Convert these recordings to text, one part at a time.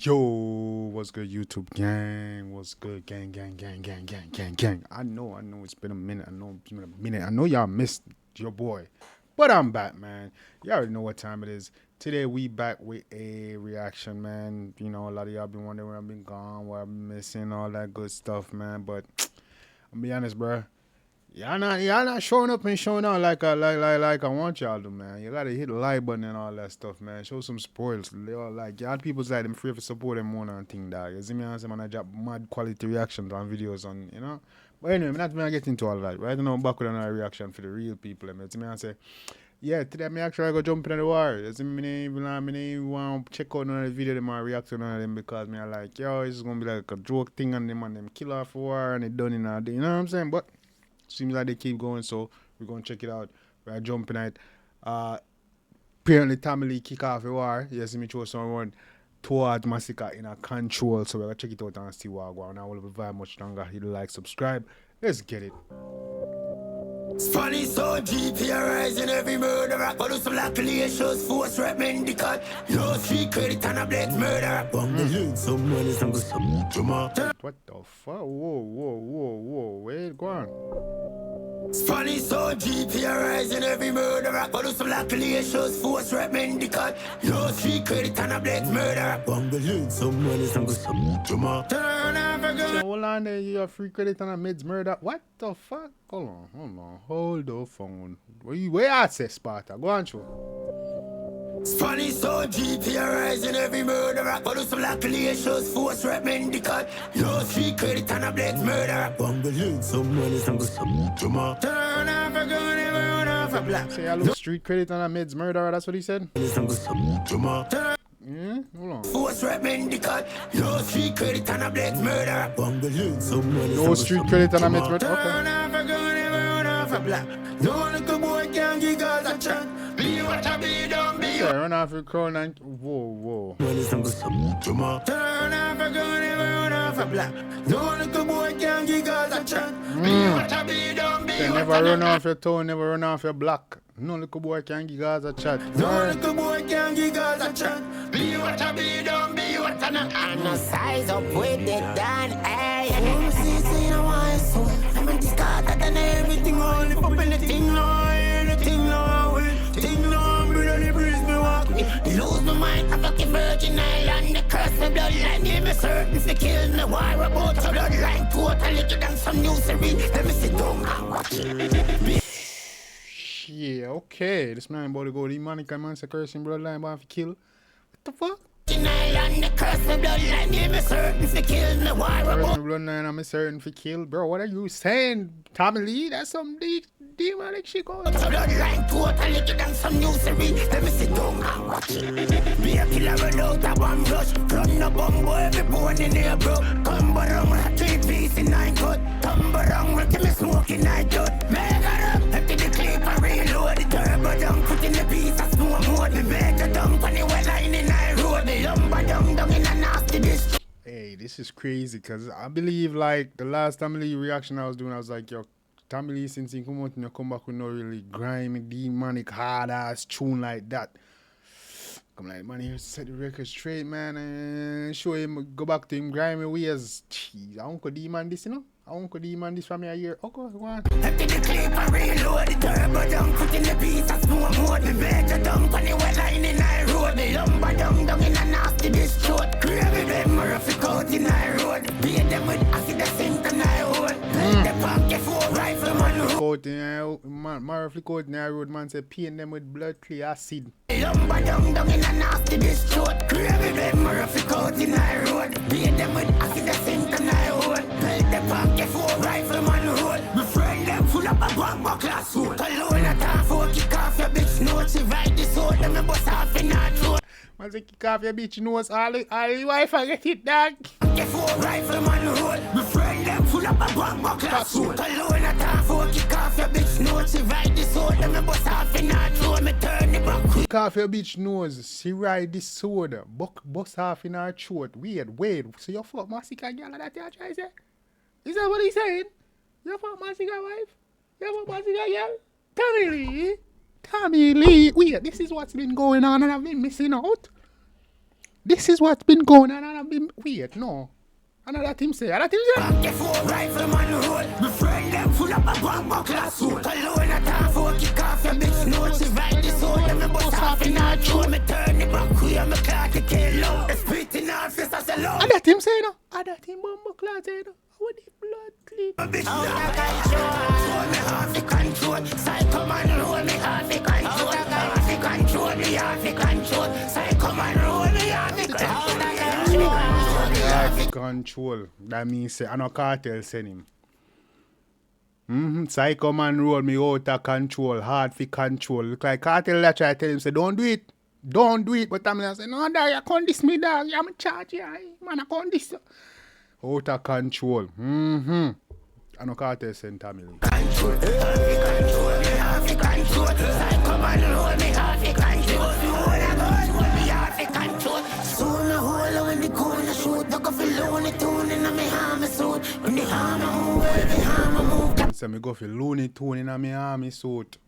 Yo, what's good, YouTube gang? What's good, gang, gang, gang, gang, gang, gang, gang? I know, it's been a minute. I know y'all missed your boy, but I'm back, man. You already know what time it is. Today we back with a reaction, man. You know, a lot of y'all been wondering where I've been gone, where I've been missing, all that good stuff, man. But I'll be honest, bro. Y'all not showing up and showing out like I want y'all to, man. You gotta hit the like button and all that stuff, man. Show some spoils. They all like y'all people say them free for support them more than thing, dog. You see me? I drop mad quality reactions on videos on, you know. But anyway, I'm not gonna get into all that. Right now, I'm back with another reaction for the real people. You see me? I say, yeah, today me actually go jump in the war. You see me? Me want to check out another video them and react to none of them because me I like, yo, it's gonna be like a joke thing on them and them kill off war and it done in a day. You know what I'm saying? But seems like they keep going, so we're going to check it out. We're jumping at apparently Tommy Lee kick off a war. Yes, me show someone toward Massacre in a control, so we're going to check it out and see what going on. I will be very much longer. Hit like, subscribe. Let's get it. Funny so 𝐑𝐄𝐀𝐂𝐓𝐈���� every murderer. But do some luckily shows force recommended. No street credit and a black murderer. Some money, some good, some drama. What the fuck? Whoa. Wait, go on. Funny so 𝐑𝐄𝐀𝐂𝐓𝐈���� every murderer. But do some luckily shows force recommended. No street credit and a black murderer. Some money, some good, some drama. Hold on there, you have free credit and a meds murder. What the fuck? Hold the phone. Where I say Sparta? Go on, show. Funny so 𝐑𝐄𝐀𝐂𝐓𝐈���� every murderer. But do some luckily shows force recommended. No street credit and a black murderer. Some money, some good, some drama. Say I look street credit and a meds murderer. That's what he said. Hold on. Force recommended. No street credit and a black murderer. No street credit and a meds murderer. Okay. No little boy can give God a chance. Be what I be, don't be. Yeah, run off your crown and whoa. Turn off a gun and run off a block. No little boy can give God a chance. Be what I be, don't be. Never run off your toe, never run off your block. No little boy can give guys a chat. No little boy can give God a chance. Be what I be, don't be what I not. I'm no size up with it done. Hey, I'm see no one so. I'm in this car that and everything only for anything no, anything no, anything no. Really breeze me walk me. Lose my mind, I'm fucking Virgin Island. The curse my bloodline, give me certain to kill me. Why about your bloodline? Totally get down some usury. Let me sit down and watch it. Yeah, okay. This man about to go to the Jamaican man say cursing bloodline about to kill. What the fuck? Island, the curse my bloodline, give me certain to kill me. Why about bloodline, I'm certain for kill. Bro, what are you saying? Tommy Lee? That's some demonic shit going on. Bloodline totally get down some usury. Let me sit down and watch it. Be a killer run out of one rush. Run the bumbo every bone in here, bro. Come around with a 3-piece in 9 cut. Come around with me smoking night dot. Mega up, empty the clip and reload the turbo down. Put in the piece of snow mode. Me mega dump on the wet line in I road. The lumber down in a nasty bitch. Hey, this is crazy because I believe like the last Tommy Lee reaction I was doing, I was like, yo, Tommy Lee since he come out and come back with no really grimy, demonic, hard ass tune like that. Come like, man, here set the record straight, man, and show him go back to him grimy ways. Jeez, I won't go demon this, you know? I won't go demon this from me a year. Okay, go on. Empty the clip and reload the turbo down. Put in the piece of snow mode. Me better dump on the wet line in I road. The lumber down in a nasty bitch throat. Gravy them rough out in I road. Beat them with acid sink and I hold. The punk 4 rifleman road. Roughly coat in the road, man say paint them with blood clear acid. Lumber down in a nasty bitch throat. Gravy them rough out in I road. Beat them with acid sink and I hold. The punk 4 rifleman road. My friend them full up a bomb class road. Alone at half 4 kick off your bitch nose. She ride the sword. Let me bust off in her throat. Man say kick off your bitch nose. All the wife I get it, dog. The 4 rifleman road. My friend them full up a bomb class road. Alone at half 4 kick off your bitch nose. She ride the sword. Let me bust off in her throat. Me turn the back. Kick off your bitch nose. She ride the sword. Bust off in her throat. Wait. So you fuck Massacre girl that you try to say? Is that what he's saying? You fuck Massacre wife? You fuck Massacre girl? Tommy Lee. Wait, this is what's been going on and I've been missing out. This is what's been going on and be weird, no. Another team say, another team say. Rifleman roll, my friend them full up a bomb class suit. Alone at time for kick off your bitch note. She ride the soul, let me bust off in her throat. Me turn it back, we am a clock to kill out. The spit in her face as a low. Another team say, no. Another team bomb class say, no. What the blood clean? A bitch out of control, me half the control. Psycho man roll, me half the control. Half the control, me half the control. Psycho man roll, me half the control. Control. That means say, I know cartel send him. Psycho man roll me out of control. Hard for control. Look like cartel that try to tell him, say, don't do it. Don't do it. But I'm like, say, no, dog, you can't diss me, dog. I'm in charge, yeah. Man, I can't diss you. Out of control. I know cartel send Tamil. Control, control, me half the control. Psycho man roll, me half the control. Me half the control. Soon a hole when the corner shoot. Look off a loony tune in my hammer suit. When the hammer move, the hammer move. So me go for Looney Tune in my army suit.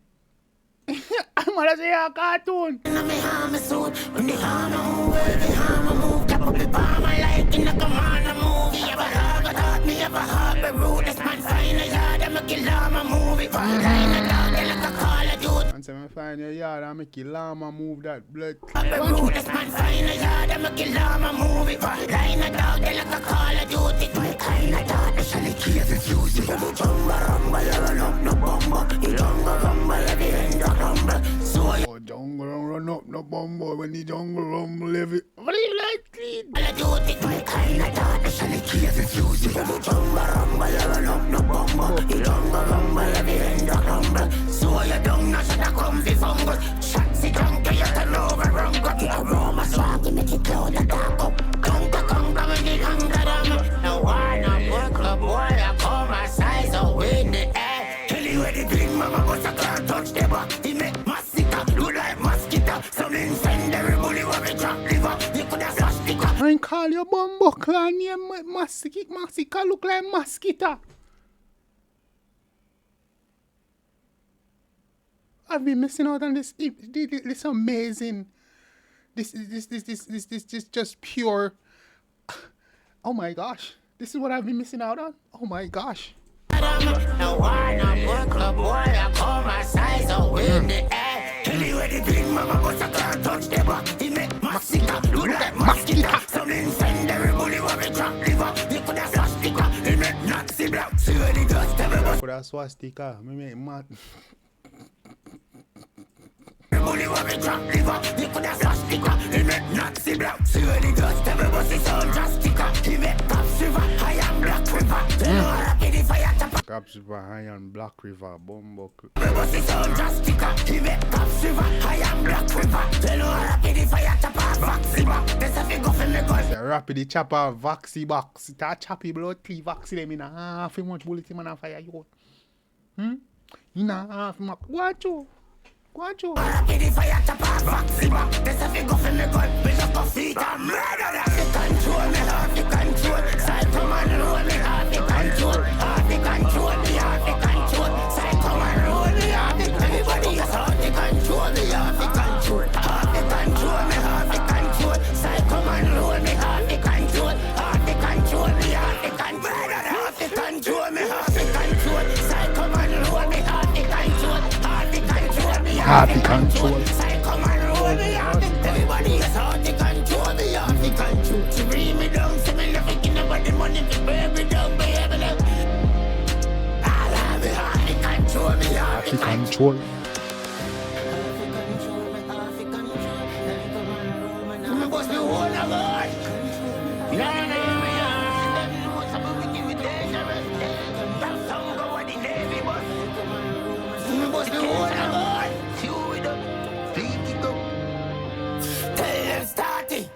I'm gonna say a cartoon. In my hammer suit. When the hammer move, the hammer move. Tap up the bomb I like in the commander movie. Ever have a thought me ever have a ruthless man find a yard and make it llama movie. One line a dog they like a Call of Duty. And so me find your yard and make it llama move that blood. A ruthless man find a yard and make it llama movie. One line a dog they like a Call of Duty. My kind of dog they shall 𝐑𝐂𝐂𝐓𝐈𝐎𝐍. Jungle rumble you run up no bumble. The jungle rumble every end a rumble. So Oh, jungle run up no bumbo when the jungle rumble every. What do you like, clean? I do it my kind of dog they shall 𝐑𝐂𝐂𝐓𝐹𝐎𝐍. Jungle rumble you run up no bumble. The jungle rumble every end a rumble. So you don't know should I come for fungus. Shots the jungle you turn over rumble. The aroma swag make it cloud and dark up. Conga when the hunger them. No one on work club boy I call my size up in the air. Anyway the big mama but I can't touch the back. He make massacre look like mosquito. Some incendiary bully when we drop liver. You could have flashed the car. I call your bumbo clan name Massacre look like mosquito. I've been missing out on this. This amazing. This is just pure. Oh my gosh. This is what I've been missing out on. Oh my gosh. No one on work club boy I call my size up in the air. Anyway the big mama but I can't touch the back. He make massacre look like mosquito. Some incendiary bully when we drop liver. You could have flashed the car. He make Nazi black. See where the dust everybody. For that swastika, me make mad. Bully when we drop liver. You could have flashed the car. He make Nazi black. See where the dust everybody sound drastic. He make Caps River, High and Black River. Tell you how rapid the fire tap. Caps River, High and Black River, bumbo. Everybody sound drastic. He make Caps River, High and Black River. Tell you how rapid the fire tap. Vaxi back. That's if you go for me gun. The rapid chopper, vaxi box. That choppy blood, three vaxi them in a half. How much bullet him on fire you? In a half. Watch you. Watch you. Rapid the fire tap. Vaxi back. That's if you go for me gun. We just go feet and murder them. The control me half the control. Psycho man roll me half the control. Half the control me half the control. Psycho man roll me half the control. Everybody is half the control me half the control. Half the control me half the control. Psycho man roll me half the control. Half the control me half the control. Half the control me half the control. Psycho man roll me half the control. Half the control me half the control. Psycho man roll me half the control. Everybody is half the control me half the control. She bring me down, say me love it, nobody money to bring me down, baby. All of me half the control me half the control. Me bust the whole of God. Yeah, me bust the whole of God. Chew it up, beat it up. Tell them start it.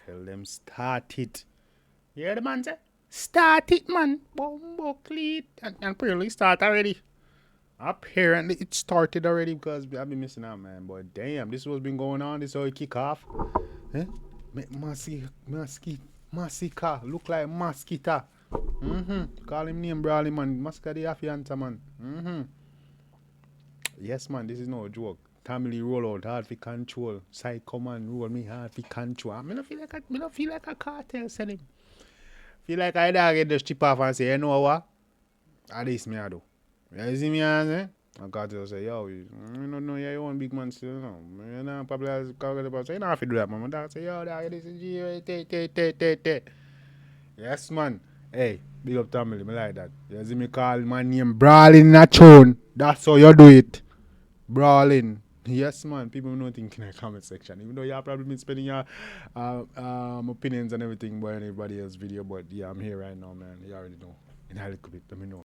Tell them start it. You hear the man say? Start it, man. Bumbo cleat. And apparently start already. Apparently it started already because I've been missing out, man. But damn, this is what's been going on. This is how it kick off. Eh? Massacre. Look like mosquito. Call him name, brawly man. Massacre the affianta, man. Yes, man. This is no joke. Family roll out, hard for control. Side command roll me hard for control. I don't feel like a cartel selling. Feel like I dog get just chip off and say, you know what? At this me I do. You see me and say? And cartel say, yo, you don't know you own big man still, no. You know, probably as cartel say, you don't have to do that, man. My dog say, yo, dog, this is G, yes, man. Hey, big up family, me like that. You see me call my name Brawling in a tune. That's how you do it. Brawling. Yes, man. People know think in the comment section. Even though y'all probably been spending your opinions and everything by anybody else's video. But yeah, I'm here right now, man. You already know. In a little bit, let me know.